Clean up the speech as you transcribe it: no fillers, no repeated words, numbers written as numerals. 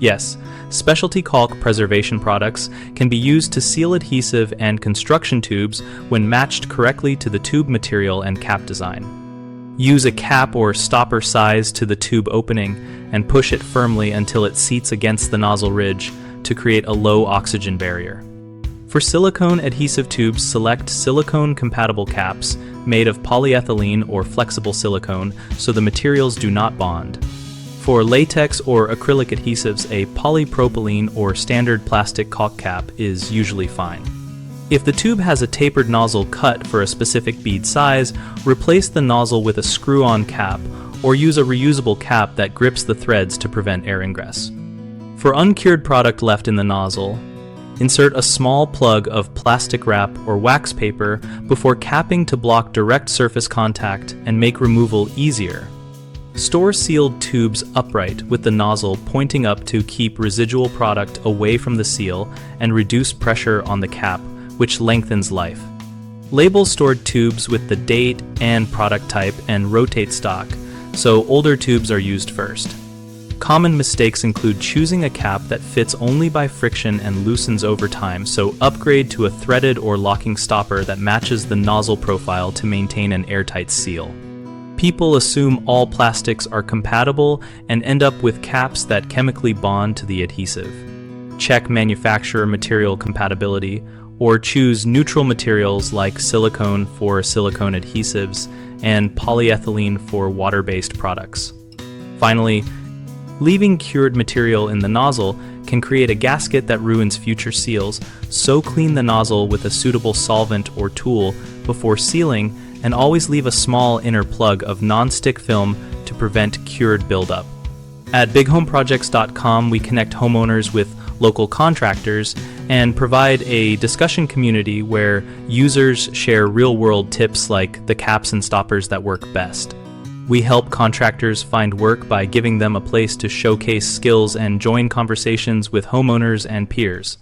Yes, specialty caulk preservation products can be used to seal adhesive and construction tubes when matched correctly to the tube material and cap design. Use a cap or stopper size to the tube opening and push it firmly until it seats against the nozzle ridge to create a low oxygen barrier. For silicone adhesive tubes, select silicone-compatible caps made of polyethylene or flexible silicone so the materials do not bond. For latex or acrylic adhesives, a polypropylene or standard plastic caulk cap is usually fine. If the tube has a tapered nozzle cut for a specific bead size, replace the nozzle with a screw-on cap or use a reusable cap that grips the threads to prevent air ingress. For uncured product left in the nozzle, insert a small plug of plastic wrap or wax paper before capping to block direct surface contact and make removal easier. Store sealed tubes upright with the nozzle pointing up to keep residual product away from the seal and reduce pressure on the cap, which lengthens life. Label stored tubes with the date and product type and rotate stock, so older tubes are used first. Common mistakes include choosing a cap that fits only by friction and loosens over time, so upgrade to a threaded or locking stopper that matches the nozzle profile to maintain an airtight seal. People assume all plastics are compatible and end up with caps that chemically bond to the adhesive. Check manufacturer material compatibility, or choose neutral materials like silicone for silicone adhesives and polyethylene for water-based products. Finally, leaving cured material in the nozzle can create a gasket that ruins future seals, so clean the nozzle with a suitable solvent or tool before sealing, and always leave a small inner plug of non-stick film to prevent cured buildup. At bighomeprojects.com, we connect homeowners with local contractors and provide a discussion community where users share real-world tips like the caps and stoppers that work best. We help contractors find work by giving them a place to showcase skills and join conversations with homeowners and peers.